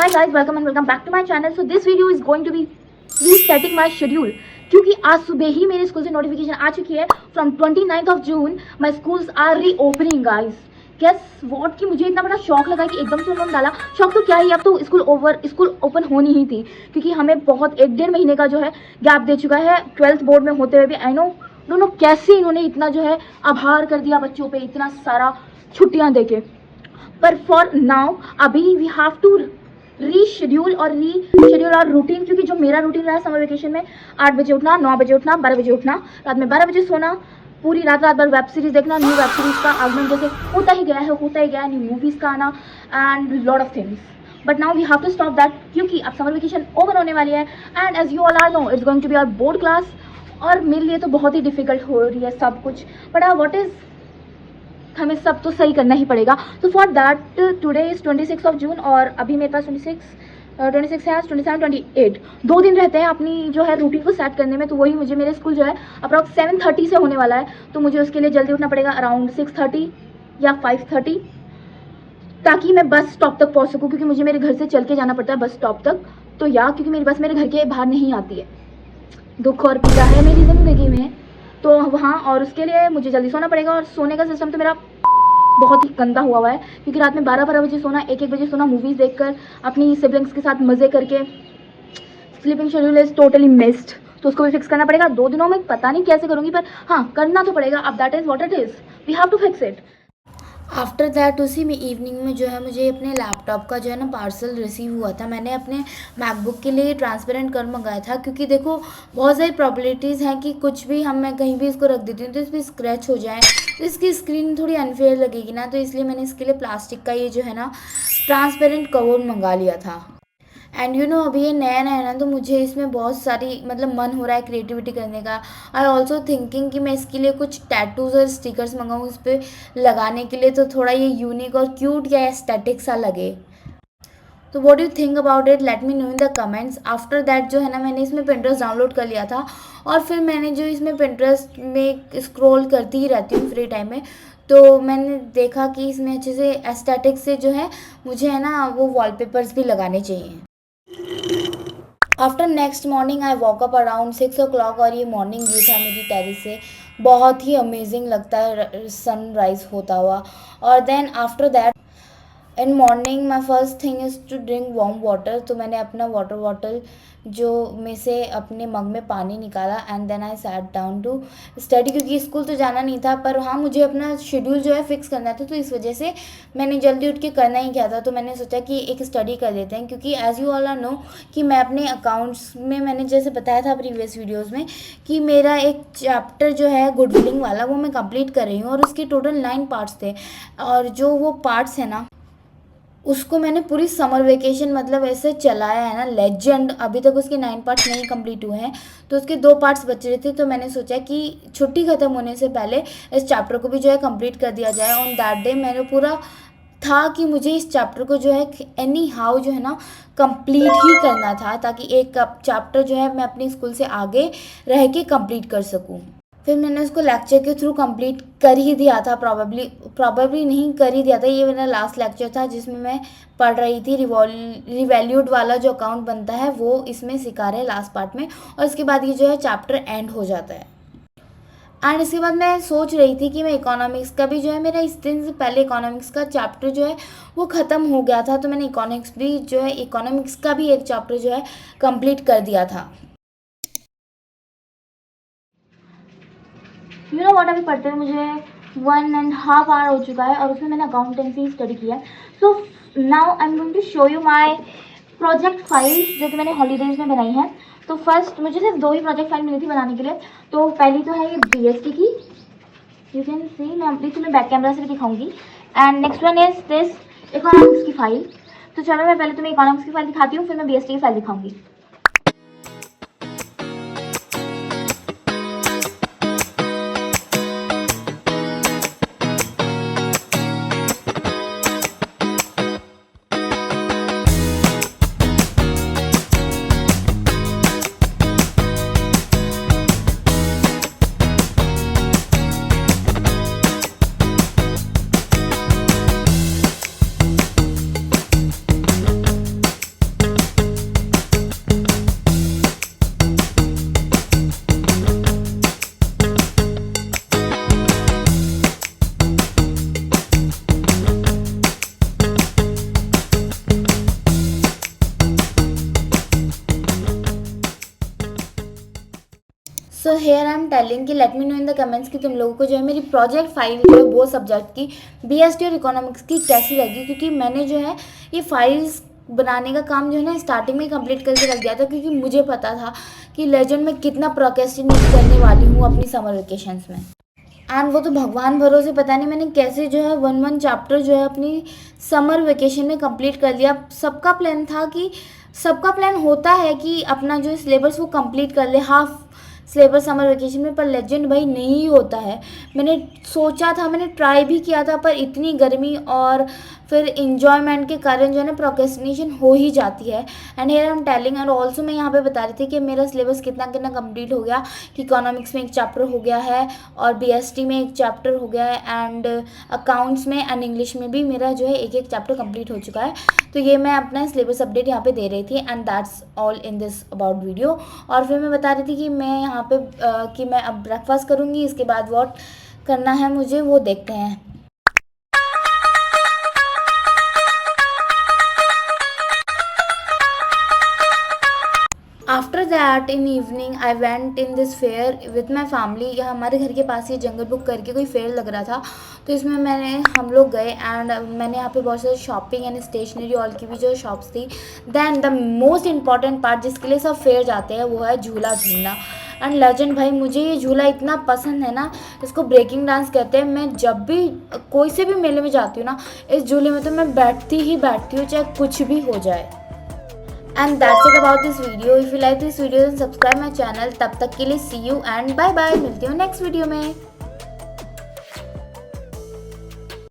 Hi guys, welcome and welcome back to my channel. So this video is going to be resetting my schedule क्योंकि आज सुबह ही मेरे school से notification आ चुकी है from 29th of June my schools are reopening guys. Guess what कि मुझे इतना बड़ा शॉक लगा कि एकदम से उन्होंने डाला। शॉक तो क्या ही, अब तो स्कूल ओपन होनी ही थी क्योंकि हमें बहुत 1-1.5 महीने का जो है गैप दे चुका है 12th बोर्ड में होते हुए भी। आई नो दोनों कैसे इन्होंने इतना जो है आभार कर दिया बच्चों पे इतना सारा छुट्टियां देके। पर फॉर नाउ अभी वी हैव टू रीशेड्यूल और रूटीन, क्योंकि जो मेरा रूटीन रहा है समर वेकेशन में 8 बजे उठना, 9 बजे उठना, 12 बजे उठना, रात में 12 बजे सोना, पूरी रात भर वेब सीरीज देखना, न्यू वेब सीरीज का आगमन जैसे होता ही गया, न्यू मूवीज का आना and lot of things. But now we have to stop that क्योंकि अब समर वेकेशन ओवर होने वाली है and as you all are know it's going to be our board class. और मेरे लिए तो बहुत ही डिफिकल्ट हो रही है सब कुछ, बट व्हाट इज हमें सब तो सही करना ही पड़ेगा। तो for that today is 26 of June और अभी मेरे पास 26 है, 27, 28 2 दिन रहते हैं अपनी जो है रूटीन को सेट करने में। तो वही मुझे मेरे स्कूल जो है अप्रॉक्स 7:30 से होने वाला है, तो मुझे उसके लिए जल्दी उठना पड़ेगा अराउंड 6:30 या 5:30 ताकि मैं बस स्टॉप तक पहुंच सकूं, क्योंकि मुझे मेरे घर से चल के जाना पड़ता है बस स्टॉप तक। तो या क्योंकि मेरी बस मेरे घर के बाहर नहीं आती है, दुख और पीड़ा है मेरी ज़िंदगी में, तो वहाँ और उसके लिए मुझे जल्दी सोना पड़ेगा। और सोने का सिस्टम तो मेरा बहुत ही गंदा हुआ है क्योंकि रात में 12-12 बजे सोना, 1-1 बजे सोना, मूवीज़ देखकर अपनी सिबलिंग्स के साथ मज़े करके। Sleeping schedule is totally missed, तो उसको भी फिक्स करना पड़ेगा 2 दिनों में। पता नहीं कैसे करूँगी पर हाँ करना तो पड़ेगा। अब that is what it is, we have to fix it. After that उसी में इवनिंग में जो है मुझे अपने लैपटॉप का जो है ना पार्सल रिसीव हुआ था। मैंने अपने मैकबुक के लिए ट्रांसपेरेंट कर मंगाया था क्योंकि देखो बहुत सारी प्रॉबिलिटीज़ हैं कि कुछ भी मैं कहीं भी इसको रख देती हूँ तो इस पर स्क्रैच हो जाए, तो इसकी स्क्रीन थोड़ी अनफेयर लगेगी ना, तो इसलिए मैंने इसके लिए प्लास्टिक का ये जो है ना ट्रांसपेरेंट कवर मंगा लिया था। एंड यू नो अभी ये नया नया है ना, तो मुझे इसमें बहुत सारी मतलब मन हो रहा है क्रिएटिविटी करने का। आई ऑल्सो थिंकिंग कि मैं इसके लिए कुछ टैटूज़ और स्टिकर्स मंगाऊँ इस पर लगाने के लिए, तो थोड़ा ये यूनिक और क्यूट या एस्थेटिक सा लगे। तो what do think about it, late me know in the comments. After that जो है ना मैंने इसमें पिंटरेस्ट डाउनलोड कर लिया था और फिर मैंने जो इसमें पिंटरेस्ट में स्क्रॉल करती ही रहती हूँ फ्री टाइम में, तो मैंने देखा कि इसमें अच्छे से एस्थेटिक से जो है मुझे है ना वो वॉलपेपर्स भी लगाने चाहिए। After next morning I walk up around 6 o'clock और ये मॉर्निंग व्यू था मेरी टेरिस से, बहुत ही अमेजिंग लगता है सनराइज़ होता हुआ। और then after that in morning my first thing is to drink warm water, तो मैंने अपना वाटर बॉटल जो में से अपने मग में पानी निकाला and then I sat down to study, क्योंकि स्कूल तो जाना नहीं था पर हाँ मुझे अपना शेड्यूल जो है फिक्स करना था, तो इस वजह से मैंने जल्दी उठ के करना ही क्या था। तो मैंने सोचा कि एक स्टडी कर लेते हैं, क्योंकि as you all are know कि मैं अपने अकाउंट्स में मैंने जैसे बताया था प्रीवियस वीडियोज़ में कि मेरा एक चैप्टर जो है गुड फीलिंग वाला वो मैं कंप्लीट कर रही हूँ और उसके टोटल 9 पार्ट्स थे। और जो वो पार्ट्स है ना उसको मैंने पूरी समर वेकेशन मतलब ऐसे चलाया है ना लेजेंड, अभी तक उसके 9 पार्ट्स नहीं कंप्लीट हुए हैं, तो उसके 2 पार्ट्स बच रहे थे। तो मैंने सोचा कि छुट्टी ख़त्म होने से पहले इस चैप्टर को भी जो है कंप्लीट कर दिया जाए। ऑन दैट डे मैंने पूरा था कि मुझे इस चैप्टर को जो है एनी हाउ जो है ना कंप्लीट ही करना था, ताकि एक चैप्टर जो है मैं अपने स्कूल से आगे रह के कंप्लीट कर सकूँ। फिर मैंने उसको लेक्चर के थ्रू कंप्लीट कर ही दिया था, प्रॉबेबली नहीं कर ही दिया था। ये मेरा लास्ट लेक्चर था जिसमें मैं पढ़ रही थी रिवैल्यूड वाला जो अकाउंट बनता है वो इसमें सिखा रहे हैं लास्ट पार्ट में, और इसके बाद ये जो है चैप्टर एंड हो जाता है। एंड इसके बाद मैं सोच रही थी कि मैं इकोनॉमिक्स का भी जो है मेरा इस दिन से पहले इकोनॉमिक्स का चैप्टर जो है वो ख़त्म हो गया था, तो मैंने इकोनॉमिक्स का भी एक चैप्टर जो है कंप्लीट कर दिया था। यू नो व्हाट, अभी पढ़ते हुए मुझे 1.5 आवर हो चुका है और उसमें मैंने अकाउंटेंसी स्टडी किया है। So now I am going to show you my project files जो कि मैंने हॉलीडेज में बनाई है। तो फर्स्ट मुझे सिर्फ 2 ही प्रोजेक्ट फाइल मिली थी बनाने के लिए। तो पहली तो है ये बीएसटी की, यू कैन सी, मैं अभी तुम्हें बैक कैमरा से भी दिखाऊंगी। And next one is this economics की फाइल। तो चलो मैं पहले तुम्हें इकोनॉमिक्स की फाइल दिखाती हूँ, फिर मैं बीएसटी की फाइल दिखाऊंगी। So here I am telling कि let me know in the comments कि तुम लोगों को जो है मेरी प्रोजेक्ट फाइल जो है वो सब्जेक्ट की BST और इकोनॉमिक्स की कैसी लगी, क्योंकि मैंने जो है ये फाइल्स बनाने का काम जो है ना स्टार्टिंग में कंप्लीट करके रख दिया था, क्योंकि मुझे पता था कि लेजेंड में कितना प्रोक्रेस्टिनेट करने वाली हूँ अपनी समर वेकेशंस में। एंड वो तो भगवान भरोसे पता नहीं मैंने कैसे जो है वन चैप्टर जो है अपनी समर वेकेशन में कंप्लीट कर लिया। सबका प्लान होता है कि अपना जो सिलेबस वो कंप्लीट कर ले हाफ सिलेबस समर वेकेशन में, पर लेजेंड भाई नहीं होता है। मैंने सोचा था, मैंने ट्राई भी किया था, पर इतनी गर्मी और फिर इन्जॉयमेंट के कारण जो है ना प्रोक्रेस्टिनेशन हो ही जाती है। And here I am telling, और ऑल्सो मैं यहाँ पे बता रही थी कि मेरा सिलेबस कितना कितना कंप्लीट हो गया, कि इकोनॉमिक्स में एक चैप्टर हो गया है और BST में एक चैप्टर हो गया है, एंड अकाउंट्स में एंड इंग्लिश में भी मेरा जो है एक एक चैप्टर कंप्लीट हो चुका है। तो ये मैं अपना सिलेबस अपडेट यहाँ पे दे रही थी, and that's all in this about video. और फिर मैं बता रही थी कि मैं यहाँ पे कि मैं अब ब्रेकफास्ट करूँगी, इसके बाद व्हाट करना है मुझे वो देखते हैं। After that in evening I went in this fair with my family. यहाँ हमारे घर के पास ही जंगल बुक करके कोई फेयर लग रहा था, तो इसमें हम लोग गए एंड मैंने यहाँ पे बहुत सारी शॉपिंग एंड स्टेशनरी ऑल की भी जो शॉप्स थी। Then the most important part जिसके लिए सब फेयर जाते हैं वो है झूला झूलना। एंड लेजेंड भाई मुझे ये झूला इतना पसंद है ना, इसको ब्रेकिंग डांस कहते हैं। मैं जब भी कोई से भी मेले में जाती हूँ ना, इस झूले में तो मैं बैठती ही बैठती हूँ, चाहे कुछ भी हो जाए। And that's it about this video. If you like this video then subscribe my channel. तब तक के लिए see you and bye bye. मिलती हूँ next video में।